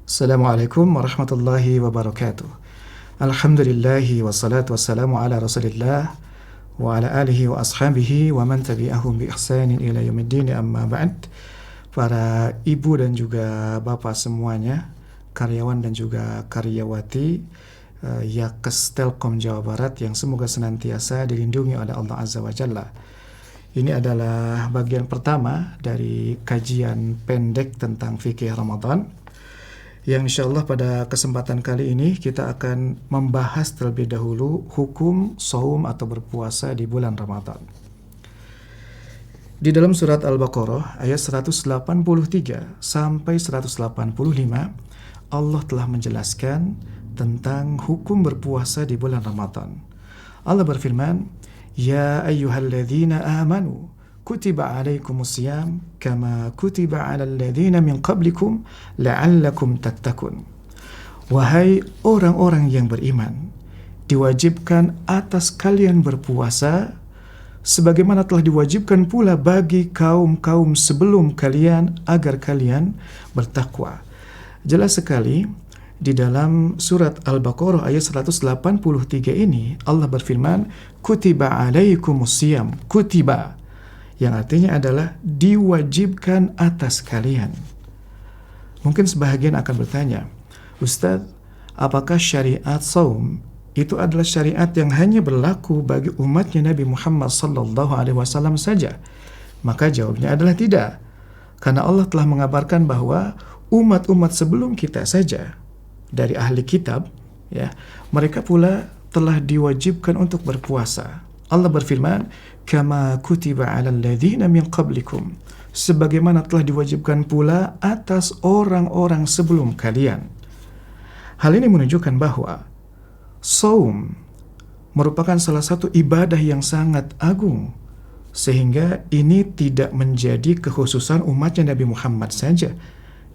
Assalamualaikum warahmatullahi wabarakatuh. Alhamdulillahi wassalatu wassalamu ala rasulillah wa ala alihi wa ashabihi wa man tabi'ahum bi ihsanin ila yaumiddin, amma ba'd. Para ibu dan juga bapak semuanya, karyawan dan juga karyawati Yakkes Telkom Jawa Barat yang semoga senantiasa dilindungi oleh Allah Azza wa Jalla. Ini adalah bagian pertama dari kajian pendek tentang fikih Ramadan, yang insya Allah pada kesempatan kali ini kita akan membahas terlebih dahulu hukum saum atau berpuasa di bulan Ramadan. Di dalam surat Al-Baqarah ayat 183 sampai 185, Allah telah menjelaskan tentang hukum berpuasa di bulan Ramadan. Allah berfirman, "Ya ayyuhalladzina amanu kutiba alaikumusiyam kama kutiba alal ladzina min qablikum la'allakum tattaqun." Wahai orang-orang yang beriman, diwajibkan atas kalian berpuasa sebagaimana telah diwajibkan pula bagi kaum-kaum sebelum kalian agar kalian bertakwa. Jelas sekali di dalam surat Al-Baqarah ayat 183 ini Allah berfirman, kutiba alaikumusiyam, kutiba, yang artinya adalah diwajibkan atas kalian. Mungkin sebahagian akan bertanya, Ustadz, apakah syariat saum itu adalah syariat yang hanya berlaku bagi umatnya Nabi Muhammad SAW saja? Maka jawabnya adalah tidak. Karena Allah telah mengabarkan bahwa umat-umat sebelum kita saja, dari ahli kitab, ya, mereka pula telah diwajibkan untuk berpuasa. Allah berfirman, kama kutiba 'alal ladzina min qablikum, sebagaimana telah diwajibkan pula atas orang-orang sebelum kalian. Hal ini menunjukkan bahwa saum merupakan salah satu ibadah yang sangat agung, sehingga ini tidak menjadi kekhususan umatnya Nabi Muhammad saja,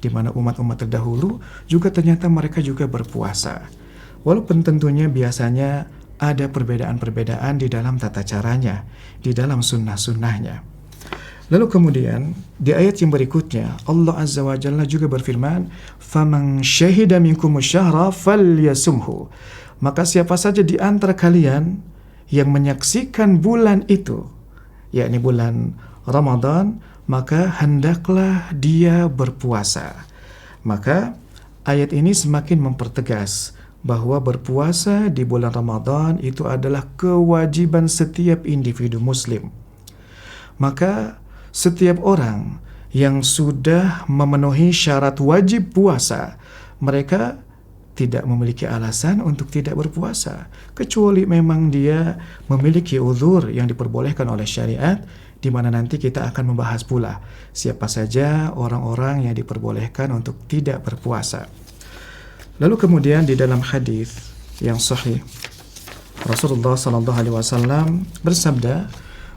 di mana umat-umat terdahulu juga ternyata mereka juga berpuasa. Walaupun tentunya biasanya ada perbedaan-perbedaan di dalam tata caranya, di dalam sunnah-sunnahnya. Lalu kemudian di ayat yang berikutnya Allah Azza wa Jalla juga berfirman, "Faman syahida minkumus syahra falyasumhu." Maka siapa saja di antara kalian yang menyaksikan bulan itu, yakni bulan Ramadan, maka hendaklah dia berpuasa. Maka ayat ini semakin mempertegas bahwa berpuasa di bulan Ramadan itu adalah kewajiban setiap individu muslim. Maka setiap orang yang sudah memenuhi syarat wajib puasa, mereka tidak memiliki alasan untuk tidak berpuasa, kecuali memang dia memiliki uzur yang diperbolehkan oleh syariat, di mana nanti kita akan membahas pula siapa saja orang-orang yang diperbolehkan untuk tidak berpuasa. Lalu kemudian di dalam hadis yang sahih Rasulullah sallallahu alaihi wasallam bersabda,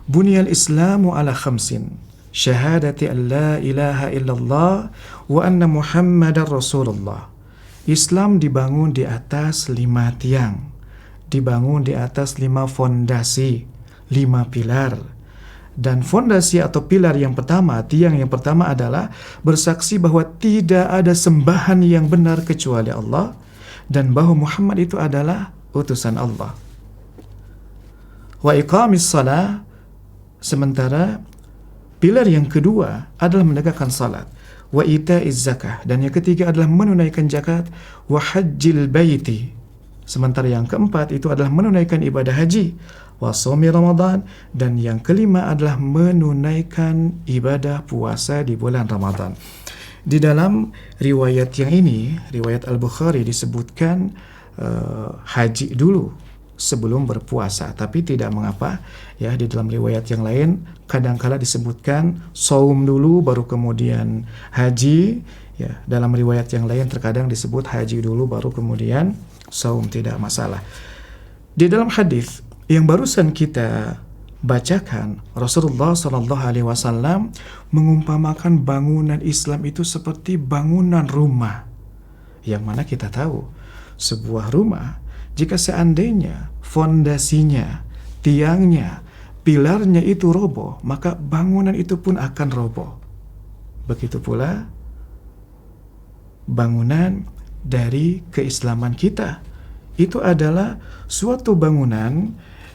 "Buniyal Islamu ala khamsin, syahadati an la ilaha illallah wa anna Muhammadar Rasulullah." Islam dibangun di atas 5 tiang, dibangun di atas 5 fondasi, 5 pilar. Dan fondasi atau pilar yang pertama, tiang yang pertama adalah bersaksi bahwa tidak ada sembahan yang benar kecuali Allah dan bahwa Muhammad itu adalah utusan Allah. Wa iqamis salah, sementara pilar yang kedua adalah menegakkan salat. Wa ita'iz zakah, dan yang ketiga adalah menunaikan zakat. Wa hajjil baiti, sementara yang keempat itu adalah menunaikan ibadah haji. Wa shaumi Ramadan, dan yang kelima adalah menunaikan ibadah puasa di bulan Ramadan. Di dalam riwayat yang ini, riwayat Al-Bukhari, disebutkan haji dulu sebelum berpuasa, tapi tidak mengapa ya. Di dalam riwayat yang lain kadangkala disebutkan saum dulu baru kemudian haji ya. Dalam riwayat yang lain terkadang disebut haji dulu baru kemudian saum, tidak masalah. Di dalam hadis yang barusan kita bacakan, Rasulullah sallallahu alaihi wasallam mengumpamakan bangunan Islam itu seperti bangunan rumah, yang mana kita tahu sebuah rumah jika seandainya fondasinya, tiangnya, pilarnya itu roboh, maka bangunan itu pun akan roboh. Begitu pula bangunan dari keislaman kita. Itu adalah suatu bangunan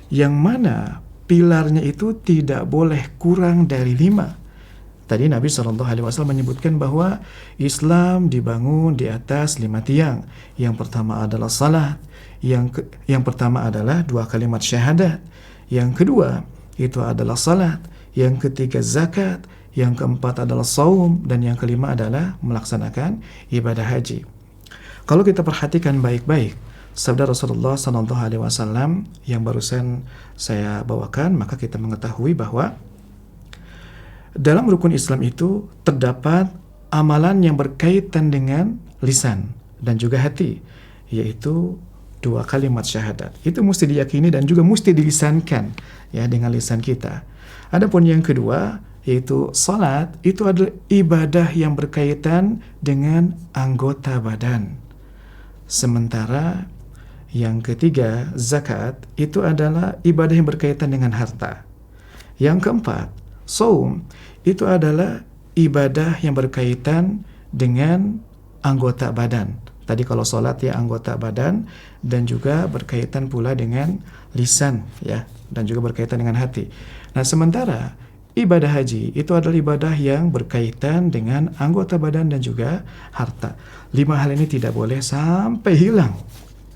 yang mana pilarnya itu tidak boleh kurang dari 5. Tadi Nabi SAW menyebutkan bahwa Islam dibangun di atas 5 tiang. Yang pertama adalah salat, yang pertama adalah 2 kalimat syahadat, yang kedua itu adalah salat, yang ketiga zakat, yang keempat adalah saum, dan yang kelima adalah melaksanakan ibadah haji. Kalau kita perhatikan baik-baik sabda Rasulullah SAW yang barusan saya bawakan, maka kita mengetahui bahwa dalam rukun Islam itu terdapat amalan yang berkaitan dengan lisan dan juga hati, yaitu 2 kalimat syahadat. Itu mesti diyakini dan juga mesti dilisankan ya dengan lisan kita. Adapun yang kedua yaitu salat, itu adalah ibadah yang berkaitan dengan anggota badan. Sementara yang ketiga, zakat, itu adalah ibadah yang berkaitan dengan harta. Yang keempat, saum, itu adalah ibadah yang berkaitan dengan anggota badan. Tadi kalau sholat ya anggota badan, dan juga berkaitan pula dengan lisan ya, dan juga berkaitan dengan hati. Nah, sementara ibadah haji itu adalah ibadah yang berkaitan dengan anggota badan dan juga harta. 5 hal ini tidak boleh sampai hilang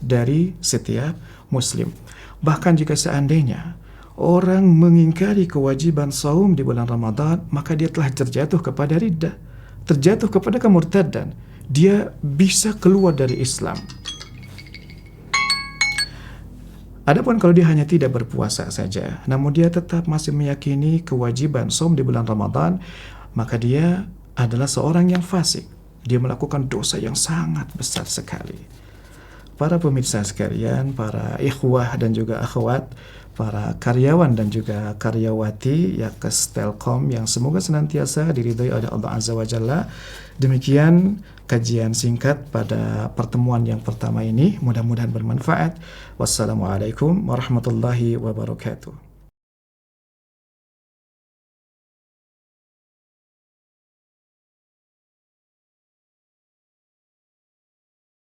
dari setiap muslim. Bahkan jika seandainya orang mengingkari kewajiban saum di bulan Ramadan, maka dia telah terjatuh kepada riddah, terjatuh kepada kemurtadan. Dia bisa keluar dari Islam. Adapun kalau dia hanya tidak berpuasa saja, namun dia tetap masih meyakini kewajiban saum di bulan Ramadan, maka dia adalah seorang yang fasik. Dia melakukan dosa yang sangat besar sekali. Para pemirsa sekalian, para ikhwah dan juga akhwat, para karyawan dan juga karyawati Yakas Telkom yang semoga senantiasa diridhai oleh Allah Azza wa Jalla. Demikian kajian singkat pada pertemuan yang pertama ini, mudah-mudahan bermanfaat. Wassalamualaikum warahmatullahi wabarakatuh.